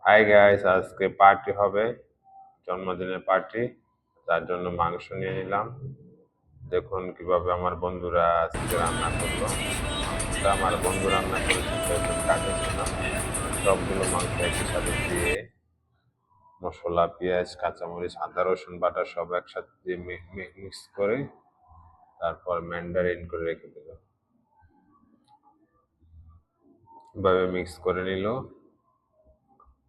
Hi guys, আজকে party হবে, জন্মদিনের পার্টি। তার জন্য মাংস নিয়ে নিলাম। দেখুন কিভাবে আমার বন্ধুরা আজকে রান্না করলো। মাংসটা আমার বন্ধু রান্না করেছে, সেহেতু কাছে ছিল। সবগুলো মাংস একই সাথে দিয়ে মশলা, পেঁয়াজ, কাঁচামরিচ, আদা, রসুন বাটা সব একসাথে দিয়ে মিক্স করে তারপর ম্যান্ডারিন করে রেখে দিল। এভাবে মিক্স করে নিল।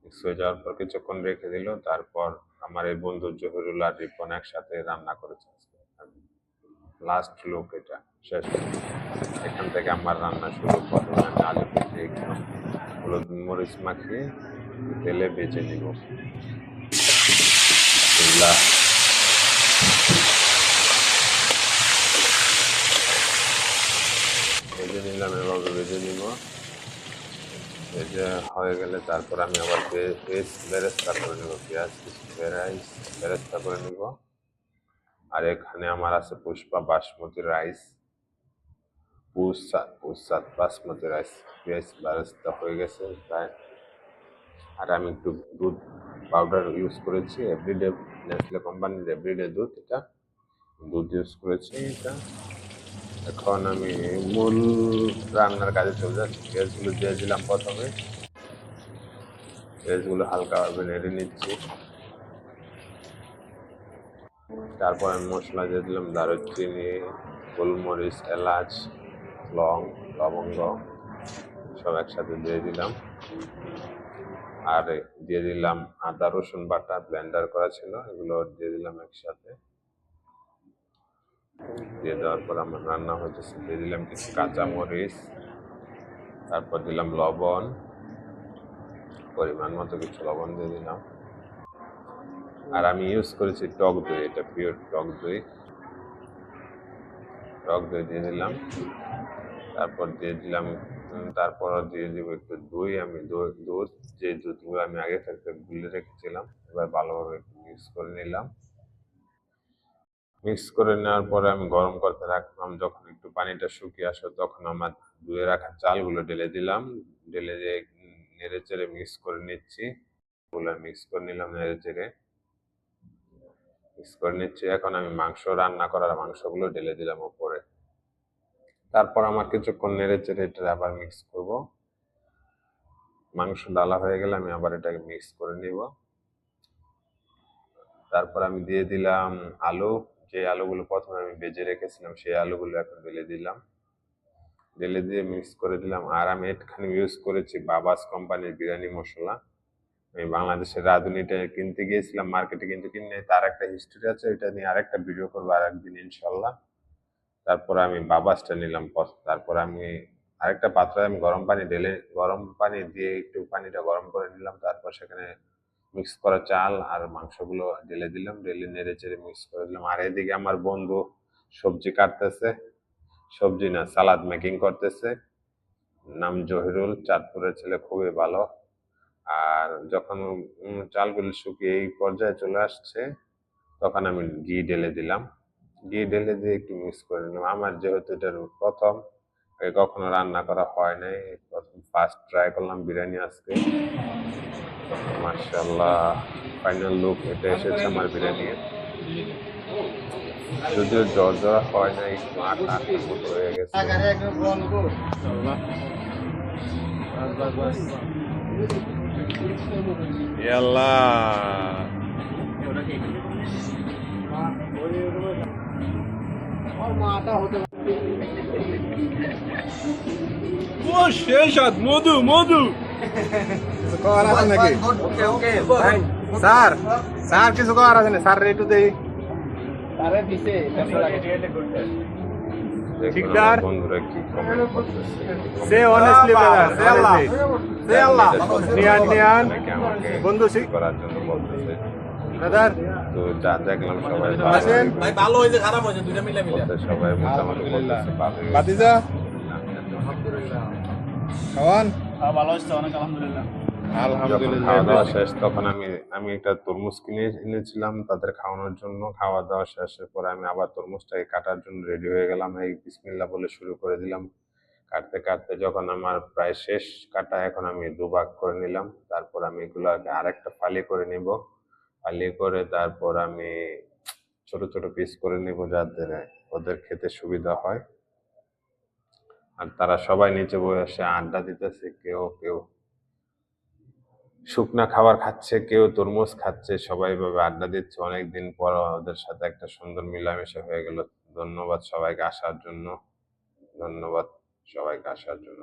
মিক্স হয়ে যাওয়ার পর কিছুক্ষণ রেখে দিল। তারপর আমার এই বন্ধু জহিরুল আর রিপন একসাথে রান্না করেছে। লাস্ট লুক, এটা শেষ। এখান থেকে আমার রান্না শুরু। প্রথমে আমি আলুটাকে একটু হলুদ মরিচ মাখিয়ে তেলে বেজে নিব। ভেজে নিলাম, এভাবে ভেজে নিব। ভেজে হয়ে গেলে তারপর আমি আবার বেরেস্তা করে নেব। পেঁয়াজ কিছু বেরেস্তা করে নিব। আর এখানে আমার আছে পুষ্পা বাসমতি রাইস, পুসাদ বাসমতি রাইস। পেঁয়াজ বেরেস্তা হয়ে গেছে প্রায়। আর আমি একটু দুধ পাউডার ইউজ করেছি, এভরিডে নেসলে কোম্পানির এভরিডে দুধ, এটা দুধ ইউজ করেছি এটা। এখন আমি মূল রান্নার কাজে চলে যাচ্ছি। পেঁয়াজগুলো দিয়ে দিলাম প্রথমে। পেঁয়াজগুলো হালকাভাবে নেড়ে নিচ্ছি। তারপর আমি মশলা দিয়ে দিলাম দারুচিনি, গোলমরিচ, এলাচ, লবঙ্গ সব একসাথে দিয়ে দিলাম। আর দিয়ে দিলাম আদা রসুন বাটা, ব্লেন্ডার করা ছিল, এগুলো দিয়ে দিলাম একসাথে। দিয়ে দেওয়ার পর আমার রান্না হয়েছে। দিয়ে দিলাম কিছু কাঁচামরিচ, তারপর দিলাম লবণ, পরিমাণ মতো কিছু লবণ দিয়ে দিলাম। আর আমি ইউজ করেছি টক দই, এটা পিওর টক দই দিয়ে দিলাম। তারপর দিয়ে দিব একটু দই। আমি দুধ, যে দুধগুলো আমি আগে থাকতে গুলে রেখেছিলাম, এবার ভালোভাবে মিক্স করে নিলাম। মিক্স করে নেওয়ার পরে আমি গরম করতে রাখলাম। যখন একটু পানিটা শুকিয়ে আসলো তখন আমার ধুয়ে রাখা চালগুলো ঢেলে দিলাম। ঢেলে দিয়ে নেড়ে চেড়ে মিক্স করে নিচ্ছি। মিক্স করে নিলাম, নেড়ে চেড়ে মিক্স করে নিচ্ছি। এখন আমি রান্না করার মাংসগুলো ঢেলে দিলাম উপরে। তারপর আমার কিছুক্ষণ নেড়ে চেড়ে এটা আবার মিক্স করব। মাংস ডালা হয়ে গেলে আমি আবার এটাকে মিক্স করে নিব। তারপর আমি দিয়ে দিলাম আলু। যে আলুগুলো প্রথমে আমি ভেজে রেখেছিলাম সেই আলুগুলো এখন ঢেলে দিলাম। ঢেলে দিয়ে মিক্স করে দিলাম। আর আমি এখানে ইউজ করেছি বাবাস কোম্পানির বিরিয়ানি মশলা। আমি বাংলাদেশের রাঁধুনিটা কিনতে গিয়েছিলাম মার্কেটে, কিন্তু কিনে তার একটা হিস্ট্রি আছে, এটা নিয়ে আরেকটা ভিডিও করবো আরেকদিন ইনশাল্লাহ। তারপর আমি বাবাসটা নিলাম। তারপর আমি আরেকটা পাত্রে আমি গরম পানি দিয়ে একটু পানিটা গরম করে নিলাম। তারপর সেখানে মিক্স করা চাল আর মাংসগুলো ঢেলে দিলাম। ঢেলে নেড়ে চেড়ে মিক্স করে দিলাম। আর এদিকে আমার বন্ধু সবজি কাটতেছে, সবজি না সালাদ মেকিং করতেছে। নাম জহিরুল, চাঁদপুরের ছেলে, খুবই ভালো। আর যখন চালগুলো শুকিয়ে এই পর্যায়ে চলে আসছে তখন আমি ঘি ঢেলে দিলাম। ঘি ঢেলে দিয়ে একটু মিক্স করে নিলাম। আমার যেহেতু এটা প্রথম, কখনো রান্না করা হয় নাই, প্রথম ফার্স্ট ট্রাই করলাম বিরিয়ানি আজকে। মাশাআল্লাহ, ফাইনাল লুক এটা এসেছে আমার বিরিয়ানি। যদিও জর্জরা হয় না, একটু আটা আটার মতো হয়ে গেছে। মধু মধু নাকি স্যার স্যার কিছু করার আছে না স্যার, একটু দেই ঠিকদার বন্ধুরা কি কমেন্ট করতেছে, সে অনেস্টলি ব্রাদার, সে আল্লাহ, সে আল্লাহ নিয়ান বন্ধু করার জন্য বলতেছে ব্রাদার। তো যা দেখলাম সবাই আসেন ভাই, ভালো হয়েছে খারাপ হয়েছে দুইটা মিলে সবাই মোটামুটি বলতেছে ভালোই হয়েছে। বাতিজা খাওয়ান ভালো হয়েছে অনেক, আলহামদুলিল্লাহ। যখন খাওয়া দাওয়া শেষ তখন আমি একটা তরমুজ কিনে এনেছিলাম তাদের খাওয়ানোর জন্য। খাওয়া দাওয়া শেষের পরে আমি আবার তরমুজটাকে কাটার জন্য রেডি হয়ে গেলাম। এই বিসমিল্লাহ বলে শুরু করে দিলাম কাটতে কাটতে যখন আমার প্রায় শেষ কাটা, এখন আমি দুভাগ করে নিলাম। তারপর আমি এগুলাকে আরেকটা ফালি করে নিব। ফালি করে তারপর আমি ছোট ছোট পিস করে নিব, যাতে ওদের খেতে সুবিধা হয়। আর তারা সবাই নিচে বসে আড্ডা দিতেছে, কেউ কেউ শুকনা খাবার খাচ্ছে, কেউ তরমুজ খাচ্ছে, সবাই ভাবে আড্ডা দিচ্ছে। অনেকদিন পর ওদের সাথে একটা সুন্দর মিলামেশা হয়ে গেল। ধন্যবাদ সবাইকে আসার জন্য। ধন্যবাদ সবাইকে আসার জন্য।